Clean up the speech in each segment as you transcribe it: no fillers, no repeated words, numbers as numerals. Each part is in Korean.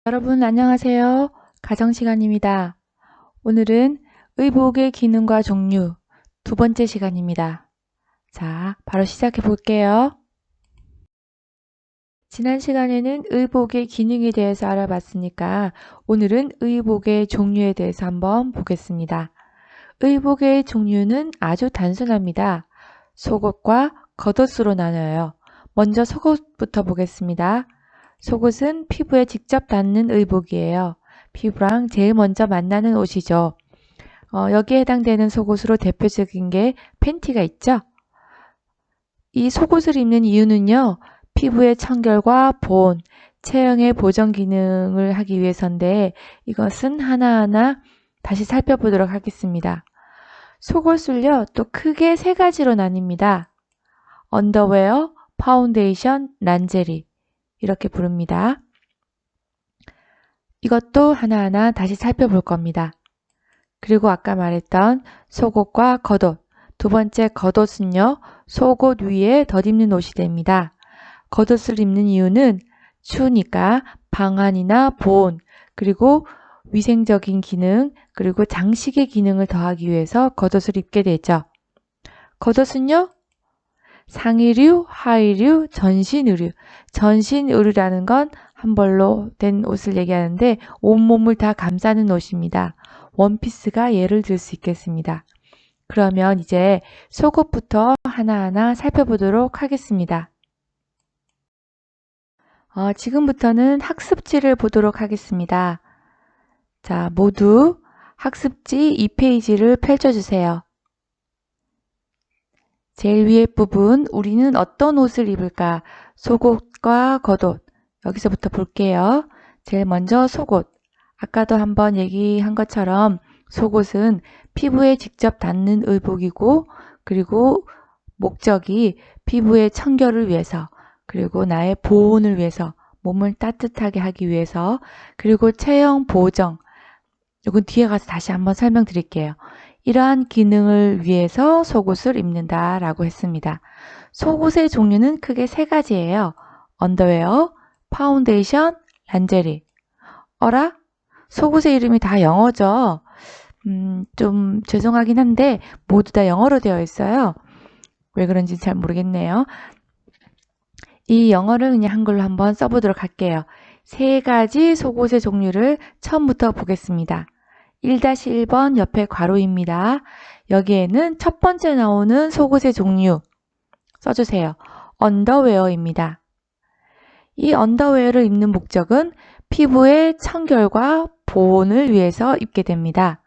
여러분 안녕하세요. 가정시간입니다. 오늘은 의복의 기능과 종류 두 번째 시간입니다. 자, 바로 시작해 볼게요. 지난 시간에는 의복의 기능에 대해서 알아봤으니까 오늘은 의복의 종류에 대해서 한번 보겠습니다. 의복의 종류는 아주 단순합니다. 속옷과 겉옷으로 나눠요. 먼저 속옷부터 보겠습니다. 속옷은 피부에 직접 닿는 의복이에요. 피부랑 제일 먼저 만나는 옷이죠. 여기에 해당되는 속옷으로 대표적인 게 팬티가 있죠. 이 속옷을 입는 이유는요. 피부의 청결과 보온, 체형의 보정 기능을 하기 위해서인데 이것은 하나하나 다시 살펴보도록 하겠습니다. 속옷을요. 또 크게 세 가지로 나뉩니다. 언더웨어, 파운데이션, 란제리 이렇게 부릅니다. 이것도 하나하나 다시 살펴볼 겁니다. 그리고 아까 말했던 속옷과 겉옷. 두 번째 겉옷은요. 속옷 위에 덧입는 옷이 됩니다. 겉옷을 입는 이유는 추우니까 방한이나 보온, 그리고 위생적인 기능, 그리고 장식의 기능을 더하기 위해서 겉옷을 입게 되죠. 겉옷은요. 상의류, 하의류, 전신의류. 전신의류라는 건 한 벌로 된 옷을 얘기하는데 온몸을 다 감싸는 옷입니다. 원피스가 예를 들 수 있겠습니다. 그러면 이제 속옷부터 하나하나 살펴보도록 하겠습니다. 지금부터는 학습지를 보도록 하겠습니다. 자, 모두 학습지 2페이지를 펼쳐주세요. 제일 위에 부분, 우리는 어떤 옷을 입을까? 속옷과 겉옷. 여기서부터 볼게요. 제일 먼저 속옷. 아까도 한번 얘기한 것처럼 속옷은 피부에 직접 닿는 의복이고, 그리고 목적이 피부의 청결을 위해서, 그리고 나의 보온을 위해서, 몸을 따뜻하게 하기 위해서, 그리고 체형 보정. 이건 뒤에 가서 다시 한번 설명드릴게요. 이러한 기능을 위해서 속옷을 입는다라고 했습니다. 속옷의 종류는 크게 세 가지예요. 언더웨어, 파운데이션, 란제리. 어라? 속옷의 이름이 다 영어죠. 좀 죄송하긴 한데 모두 다 영어로 되어 있어요. 왜 그런지 잘 모르겠네요. 이 영어를 그냥 한글로 한번 써보도록 할게요. 세 가지 속옷의 종류를 처음부터 보겠습니다. 1-1번 옆에 괄호입니다. 여기에는 첫 번째 나오는 속옷의 종류 써주세요. 언더웨어입니다. 이 언더웨어를 입는 목적은 피부의 청결과 보온을 위해서 입게 됩니다.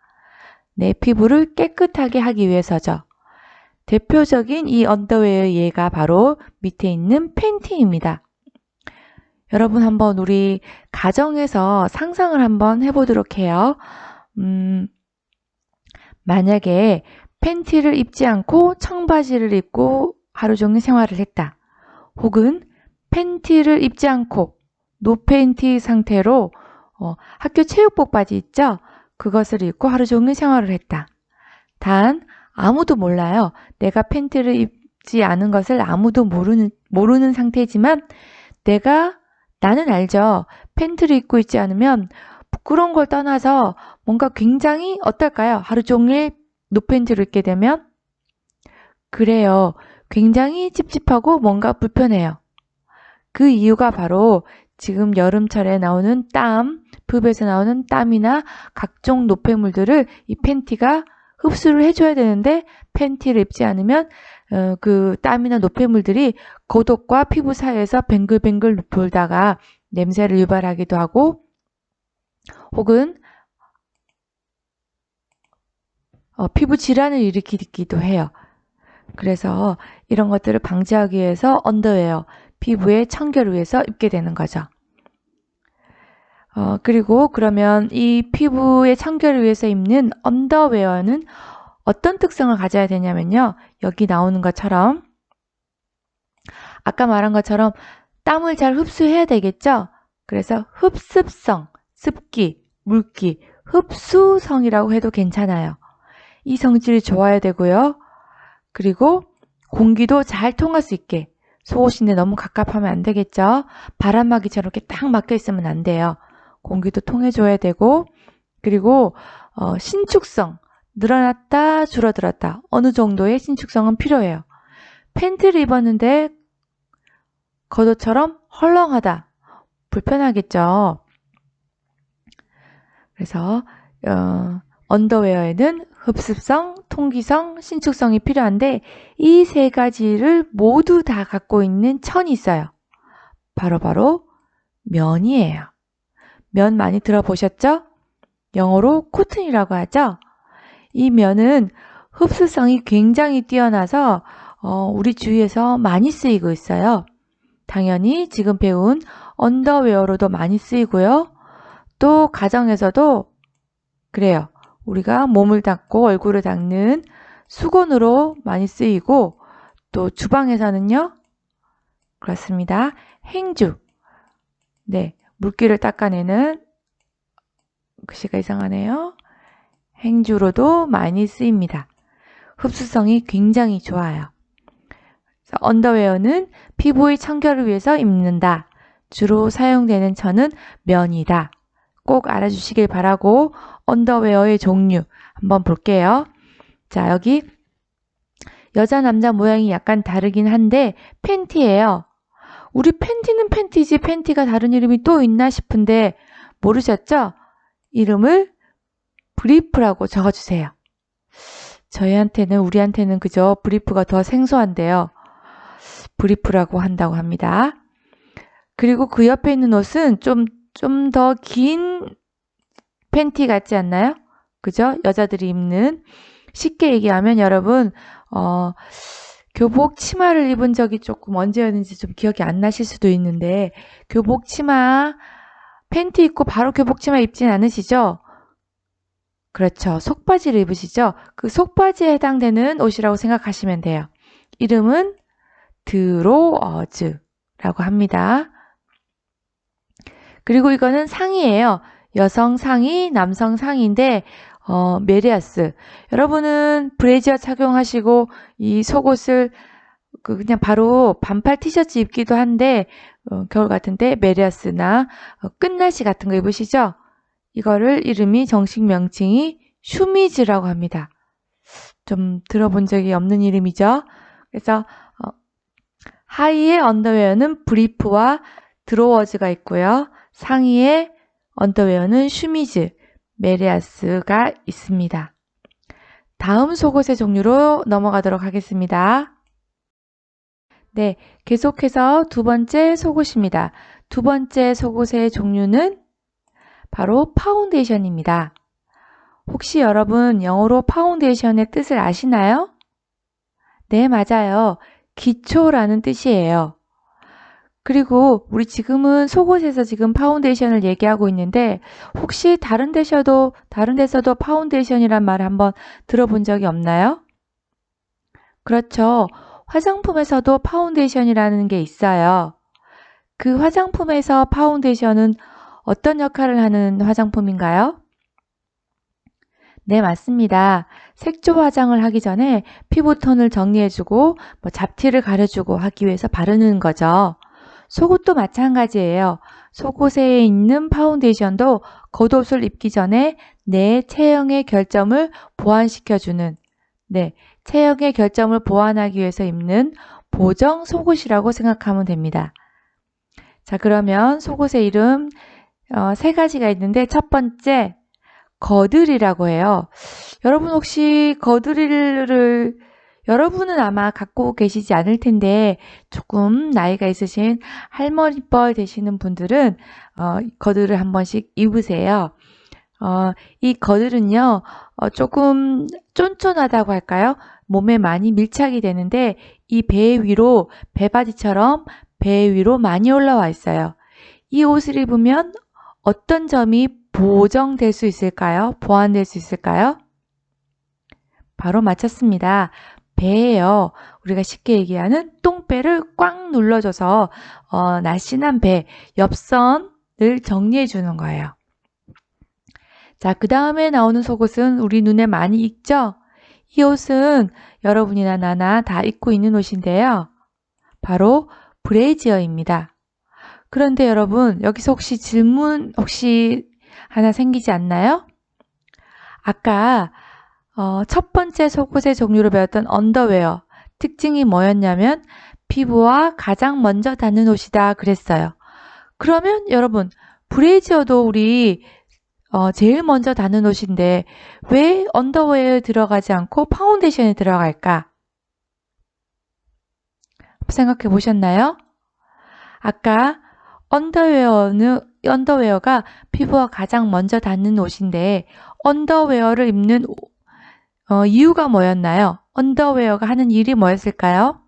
내 피부를 깨끗하게 하기 위해서죠. 대표적인 이 언더웨어의 예가 바로 밑에 있는 팬티입니다. 여러분 한번 우리 가정에서 상상을 한번 해보도록 해요. 만약에 팬티를 입지 않고 청바지를 입고 하루 종일 생활을 했다. 혹은 팬티를 입지 않고 노팬티 상태로 학교 체육복 바지 있죠? 그것을 입고 하루 종일 생활을 했다. 단 아무도 몰라요. 내가 팬티를 입지 않은 것을 아무도 모르는 상태지만 나는 알죠. 팬티를 입고 있지 않으면 부끄러운 걸 떠나서 뭔가 굉장히 어떨까요? 하루 종일 노팬티를 입게 되면 그래요. 굉장히 찝찝하고 뭔가 불편해요. 그 이유가 바로 지금 여름철에 나오는 땀, 붓에서 나오는 땀이나 각종 노폐물들을 이 팬티가 흡수를 해줘야 되는데 팬티를 입지 않으면 그 땀이나 노폐물들이 겉옷과 피부 사이에서 뱅글뱅글 돌다가 냄새를 유발하기도 하고 혹은 피부 질환을 일으키기도 해요. 그래서 이런 것들을 방지하기 위해서 언더웨어, 피부의 청결을 위해서 입게 되는 거죠. 그리고 그러면 이 피부의 청결을 위해서 입는 언더웨어는 어떤 특성을 가져야 되냐면요. 여기 나오는 것처럼 아까 말한 것처럼 땀을 잘 흡수해야 되겠죠. 그래서 흡습성, 습기, 물기, 흡수성이라고 해도 괜찮아요. 이 성질이 좋아야 되고요. 그리고 공기도 잘 통할 수 있게 속옷인데 너무 갑갑하면 안 되겠죠. 바람막이처럼 이렇게 딱 막혀 있으면 안 돼요. 공기도 통해줘야 되고, 그리고 신축성, 늘어났다 줄어들었다, 어느 정도의 신축성은 필요해요. 팬티를 입었는데 겉옷처럼 헐렁하다, 불편하겠죠. 그래서 언더웨어에는 흡습성, 통기성, 신축성이 필요한데 이 세 가지를 모두 다 갖고 있는 천이 있어요. 바로 면이에요. 면 많이 들어보셨죠? 영어로 코튼이라고 하죠. 이 면은 흡수성이 굉장히 뛰어나서 우리 주위에서 많이 쓰이고 있어요. 당연히 지금 배운 언더웨어로도 많이 쓰이고요. 또 가정에서도 그래요. 우리가 몸을 닦고 얼굴을 닦는 수건으로 많이 쓰이고, 또 주방에서는요. 그렇습니다. 행주. 네, 물기를 닦아내는, 글씨가 이상하네요. 행주로도 많이 쓰입니다. 흡수성이 굉장히 좋아요. 언더웨어는 피부의 청결을 위해서 입는다. 주로 사용되는 천은 면이다. 꼭 알아주시길 바라고, 언더웨어의 종류 한번 볼게요. 자, 여기 여자 남자 모양이 약간 다르긴 한데 팬티예요. 우리 팬티는 팬티지 팬티가 다른 이름이 또 있나 싶은데 모르셨죠? 이름을 브리프라고 적어주세요. 우리한테는 그저 브리프가 더 생소한데요. 브리프라고 한다고 합니다. 그리고 그 옆에 있는 옷은 좀 더 긴 팬티 같지 않나요? 그죠? 여자들이 입는. 쉽게 얘기하면 여러분 교복 치마를 입은 적이 조금 언제였는지 좀 기억이 안 나실 수도 있는데, 교복 치마 팬티 입고 바로 교복 치마 입진 않으시죠? 그렇죠. 속바지를 입으시죠? 그 속바지에 해당되는 옷이라고 생각하시면 돼요. 이름은 드로어즈라고 합니다. 그리고 이거는 상의예요. 여성 상의, 남성 상의인데 메리아스. 여러분은 브래지어 착용하시고 이 속옷을 그냥 바로 반팔 티셔츠 입기도 한데 겨울 같은데 메리아스나 끝나시 같은 거 입으시죠? 이거를 이름이 정식 명칭이 슈미즈라고 합니다. 좀 들어본 적이 없는 이름이죠. 그래서 하의의 언더웨어는 브리프와 드로워즈가 있고요. 상의의 언더웨어는 슈미즈, 메리아스가 있습니다. 다음 속옷의 종류로 넘어가도록 하겠습니다. 네, 계속해서 두 번째 속옷입니다. 두 번째 속옷의 종류는 바로 파운데이션입니다. 혹시 여러분 영어로 파운데이션의 뜻을 아시나요? 네, 맞아요. 기초라는 뜻이에요. 그리고 우리 지금은 속옷에서 지금 파운데이션을 얘기하고 있는데 혹시 다른 데서도 파운데이션이란 말을 한번 들어본 적이 없나요? 그렇죠. 화장품에서도 파운데이션이라는 게 있어요. 그 화장품에서 파운데이션은 어떤 역할을 하는 화장품인가요? 네, 맞습니다. 색조 화장을 하기 전에 피부톤을 정리해주고 잡티를 가려주고 하기 위해서 바르는 거죠. 속옷도 마찬가지예요. 속옷에 있는 파운데이션도 겉옷을 입기 전에 내 체형의 결점을 보완시켜주는, 체형의 결점을 보완하기 위해서 입는 보정 속옷이라고 생각하면 됩니다. 자, 그러면 속옷의 이름 세 가지가 있는데 첫 번째, 거들이라고 해요. 여러분 혹시 거들이를 여러분은 아마 갖고 계시지 않을 텐데 조금 나이가 있으신 할머니뻘 되시는 분들은 거들을 한 번씩 입으세요. 이 거들은요 조금 쫀쫀하다고 할까요? 몸에 많이 밀착이 되는데 이 배 위로, 배바지처럼 배 위로 많이 올라와 있어요. 이 옷을 입으면 어떤 점이 보정될 수 있을까요? 보완될 수 있을까요? 바로 맞췄습니다. 배예요. 우리가 쉽게 얘기하는 똥배를 꽉 눌러줘서 날씬한 배, 옆선을 정리해 주는 거예요. 자, 그 다음에 나오는 속옷은 우리 눈에 많이 익죠? 이 옷은 여러분이나 나나 다 입고 있는 옷인데요. 바로 브래지어입니다. 그런데 여러분, 여기서 혹시 질문 하나 생기지 않나요? 아까 첫 번째 속옷의 종류로 배웠던 언더웨어 특징이 뭐였냐면 피부와 가장 먼저 닿는 옷이다 그랬어요. 그러면 여러분, 브래지어도 우리 제일 먼저 닿는 옷인데 왜 언더웨어에 들어가지 않고 파운데이션에 들어갈까? 생각해 보셨나요? 아까 언더웨어가 피부와 가장 먼저 닿는 옷인데 언더웨어를 입는 이유가 뭐였나요? 언더웨어가 하는 일이 뭐였을까요?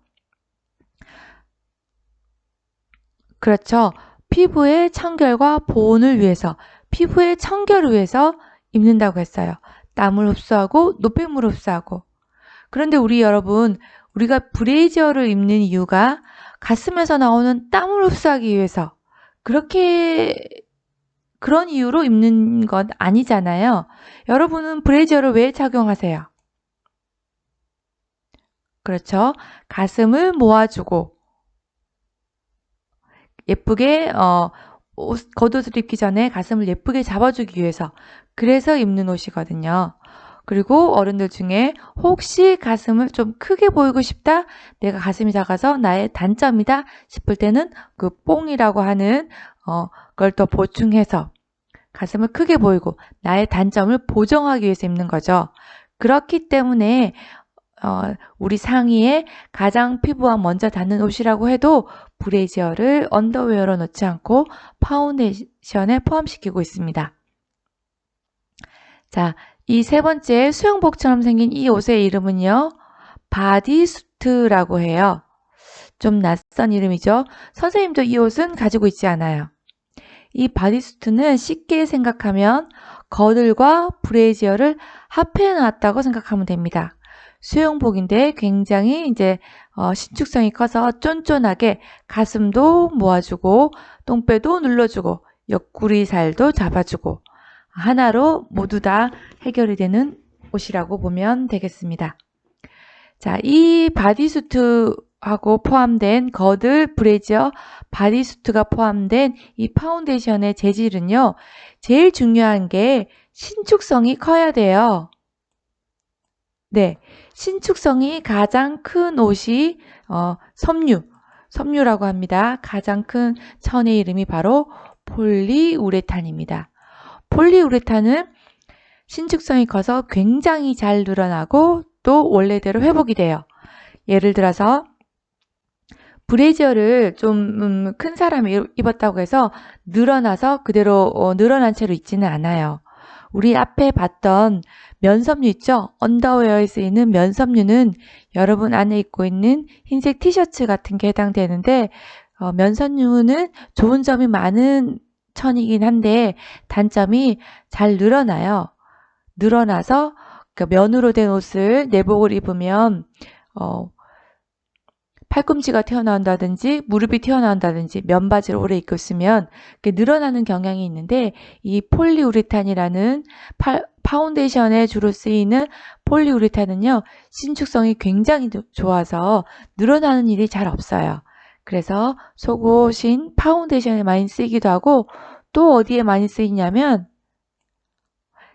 그렇죠. 피부의 청결과 보온을 위해서, 피부의 청결을 위해서 입는다고 했어요. 땀을 흡수하고 노폐물을 흡수하고. 그런데 우리가 브레이지어를 입는 이유가 가슴에서 나오는 땀을 흡수하기 위해서 그런 이유로 입는 건 아니잖아요. 여러분은 브레이지어를 왜 착용하세요? 그렇죠. 가슴을 모아주고 예쁘게 겉옷을 입기 전에 가슴을 예쁘게 잡아주기 위해서 그래서 입는 옷이거든요. 그리고 어른들 중에 혹시 가슴을 좀 크게 보이고 싶다, 내가 가슴이 작아서 나의 단점이다 싶을 때는 그 뽕이라고 하는 걸 더 보충해서 가슴을 크게 보이고 나의 단점을 보정하기 위해서 입는 거죠. 그렇기 때문에 우리 상의에 가장 피부와 먼저 닿는 옷이라고 해도 브래지어를 언더웨어로 넣지 않고 파운데이션에 포함시키고 있습니다. 자, 이 세 번째 수영복처럼 생긴 이 옷의 이름은요, 바디수트라고 해요. 좀 낯선 이름이죠. 선생님도 이 옷은 가지고 있지 않아요. 이 바디수트는 쉽게 생각하면 거들과 브래지어를 합해 놨다고 생각하면 됩니다. 수영복인데 굉장히 신축성이 커서 쫀쫀하게 가슴도 모아주고 똥배도 눌러주고 옆구리 살도 잡아주고 하나로 모두 다 해결이 되는 옷이라고 보면 되겠습니다. 자, 이 바디수트하고 포함된 거들, 브래지어, 바디수트가 포함된 이 파운데이션의 재질은요, 제일 중요한 게 신축성이 커야 돼요. 네, 신축성이 가장 큰 옷이 섬유라고 합니다. 가장 큰 천의 이름이 바로 폴리우레탄입니다. 폴리우레탄은 신축성이 커서 굉장히 잘 늘어나고 또 원래대로 회복이 돼요. 예를 들어서 브래지어를 좀 큰 사람이 입었다고 해서 늘어나서 그대로 늘어난 채로 있지는 않아요. 우리 앞에 봤던 면섬유 있죠? 언더웨어에 쓰이는 면섬유는 여러분 안에 입고 있는 흰색 티셔츠 같은 게 해당되는데 면섬유는 좋은 점이 많은 천이긴 한데 단점이 잘 늘어나요. 늘어나서 면으로 된 옷을 내복을 입으면 팔꿈치가 튀어나온다든지 무릎이 튀어나온다든지 면바지를 오래 입고 있으면 늘어나는 경향이 있는데 이 폴리우레탄이라는 파운데이션에 주로 쓰이는 폴리우레탄은요, 신축성이 굉장히 좋아서 늘어나는 일이 잘 없어요. 그래서 속옷인 파운데이션에 많이 쓰이기도 하고 또 어디에 많이 쓰이냐면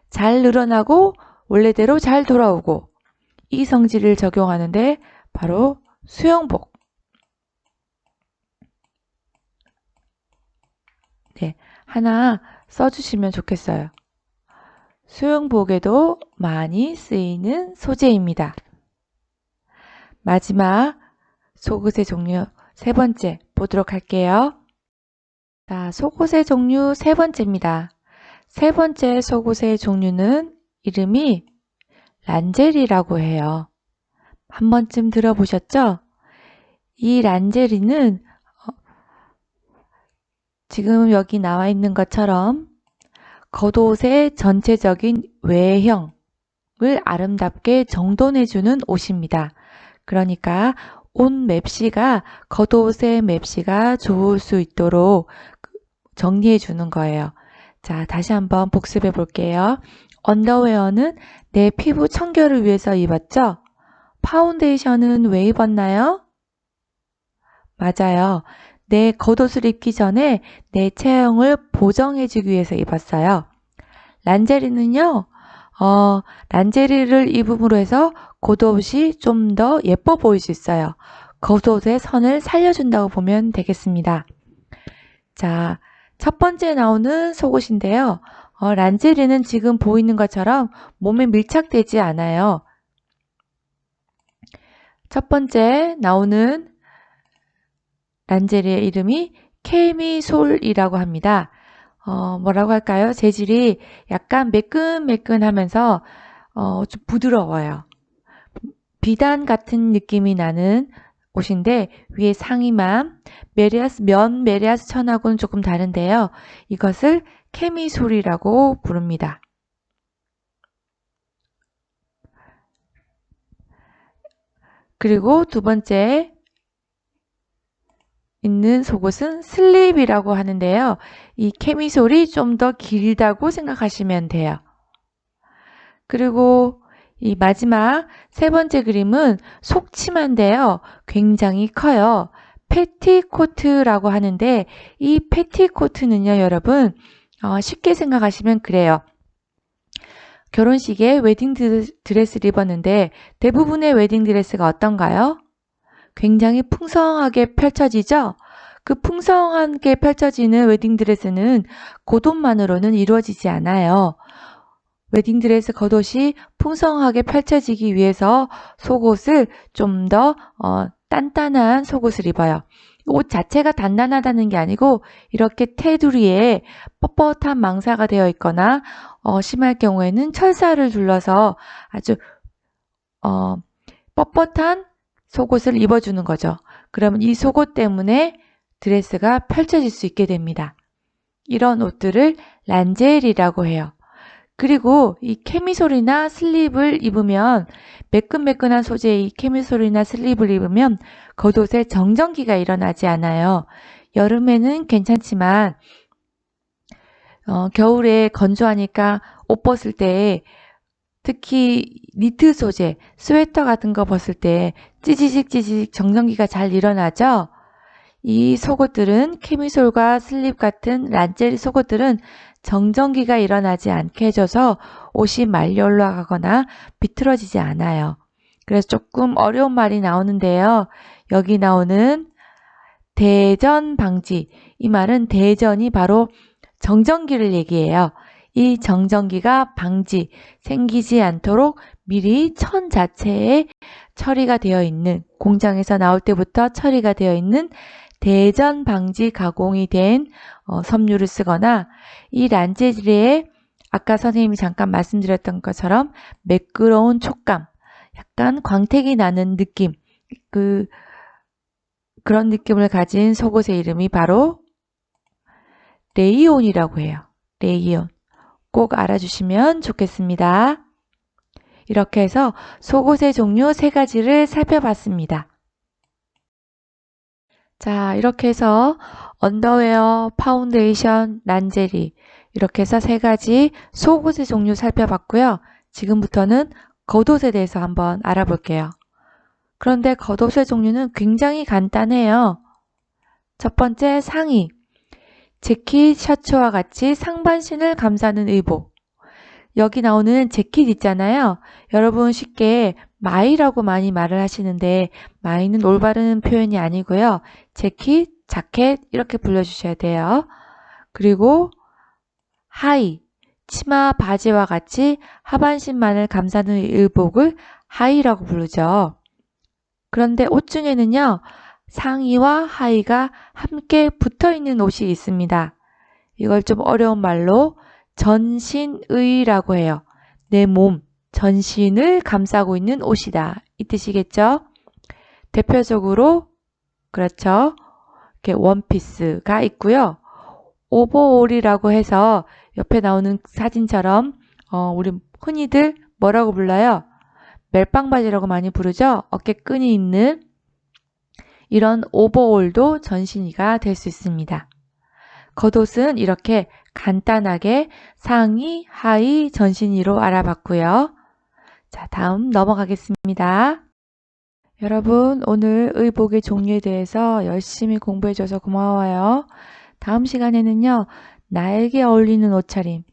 잘 늘어나고 원래대로 잘 돌아오고 이 성질을 적용하는데 바로 수영복. 네, 하나 써주시면 좋겠어요. 수영복에도 많이 쓰이는 소재입니다. 마지막 속옷의 종류 세 번째 보도록 할게요. 자, 속옷의 종류 세 번째입니다. 세 번째 속옷의 종류는 이름이 란제리라고 해요. 한 번쯤 들어보셨죠? 이 란제리는 지금 여기 나와 있는 것처럼 겉옷의 전체적인 외형을 아름답게 정돈해주는 옷입니다. 그러니까 옷 맵시가 겉옷의 맵시가 좋을 수 있도록 정리해주는 거예요. 자, 다시 한번 복습해 볼게요. 언더웨어는 내 피부 청결을 위해서 입었죠? 파운데이션은 왜 입었나요? 맞아요. 내 겉옷을 입기 전에 내 체형을 보정해주기 위해서 입었어요. 란제리는요, 란제리를 입음으로 해서 겉옷이 좀 더 예뻐 보일 수 있어요. 겉옷의 선을 살려준다고 보면 되겠습니다. 자, 첫 번째 나오는 속옷인데요. 란제리는 지금 보이는 것처럼 몸에 밀착되지 않아요. 첫 번째 나오는 란제리의 이름이 케미솔이라고 합니다. 뭐라고 할까요? 재질이 약간 매끈매끈하면서 좀 부드러워요. 비단 같은 느낌이 나는 옷인데 위에 상의만 면 메리아스 천하고는 조금 다른데요. 이것을 케미솔이라고 부릅니다. 그리고 두 번째 있는 속옷은 슬립이라고 하는데요. 이 케미솔이 좀 더 길다고 생각하시면 돼요. 그리고 이 마지막 세 번째 그림은 속치마인데요. 굉장히 커요. 패티코트라고 하는데 이 패티코트는요, 여러분 쉽게 생각하시면 그래요. 결혼식에 웨딩 드레스를 입었는데 대부분의 웨딩 드레스가 어떤가요? 굉장히 풍성하게 펼쳐지죠? 그 풍성하게 펼쳐지는 웨딩드레스는 겉옷만으로는 이루어지지 않아요. 웨딩드레스 겉옷이 풍성하게 펼쳐지기 위해서 속옷을 좀 더 단단한 속옷을 입어요. 옷 자체가 단단하다는 게 아니고 이렇게 테두리에 뻣뻣한 망사가 되어 있거나 심할 경우에는 철사를 둘러서 아주 뻣뻣한 속옷을 입어주는 거죠. 그러면 이 속옷 때문에 드레스가 펼쳐질 수 있게 됩니다. 이런 옷들을 란제리라고 해요. 그리고 이 캐미솔이나 슬립을 입으면 매끈매끈한 소재의 이 캐미솔이나 슬립을 입으면 겉옷에 정전기가 일어나지 않아요. 여름에는 괜찮지만 겨울에 건조하니까 옷 벗을 때 특히 니트 소재, 스웨터 같은 거 벗을 때 찌지직 정전기가 잘 일어나죠? 이 속옷들은 캐미솔과 슬립 같은 란제리 속옷들은 정전기가 일어나지 않게 해줘서 옷이 말려 올라가거나 비틀어지지 않아요. 그래서 조금 어려운 말이 나오는데요. 여기 나오는 대전 방지, 이 말은 대전이 바로 정전기를 얘기해요. 이 정전기가 생기지 않도록 미리 천 자체에 처리가 되어 있는, 공장에서 나올 때부터 처리가 되어 있는 대전 방지 가공이 된 섬유를 쓰거나 이 란제리에 아까 선생님이 잠깐 말씀드렸던 것처럼 매끄러운 촉감, 약간 광택이 나는 느낌, 그런 느낌을 가진 속옷의 이름이 바로 레이온이라고 해요. 레이온. 꼭 알아주시면 좋겠습니다. 이렇게 해서 속옷의 종류 3가지를 살펴봤습니다. 자, 이렇게 해서 언더웨어, 파운데이션, 란제리 이렇게 해서 3가지 속옷의 종류 살펴봤고요. 지금부터는 겉옷에 대해서 한번 알아볼게요. 그런데 겉옷의 종류는 굉장히 간단해요. 첫 번째 상의. 재킷, 셔츠와 같이 상반신을 감싸는 의복. 여기 나오는 재킷 있잖아요. 여러분 쉽게 마이라고 많이 말을 하시는데 마이는 올바른 표현이 아니고요. 재킷, 자켓 이렇게 불러주셔야 돼요. 그리고 하의, 치마, 바지와 같이 하반신만을 감싸는 의복을 하의라고 부르죠. 그런데 옷 중에는요. 상의와 하의가 함께 붙어있는 옷이 있습니다. 이걸 좀 어려운 말로 전신의라고 해요. 내 몸, 전신을 감싸고 있는 옷이다. 이 뜻이겠죠? 대표적으로 그렇죠. 이렇게 원피스가 있고요. 오버올이라고 해서 옆에 나오는 사진처럼 우리 흔히들 뭐라고 불러요? 멜빵 바지라고 많이 부르죠? 어깨끈이 있는 이런 오버올도 전신이가 될 수 있습니다. 겉옷은 이렇게 간단하게 상의, 하의, 전신이로 알아봤고요. 자, 다음 넘어가겠습니다. 여러분, 오늘 의복의 종류에 대해서 열심히 공부해줘서 고마워요. 다음 시간에는요, 나에게 어울리는 옷차림,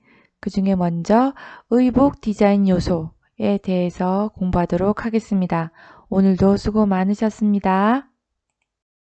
그 중에 먼저 의복 디자인 요소에 대해서 공부하도록 하겠습니다. 오늘도 수고 많으셨습니다.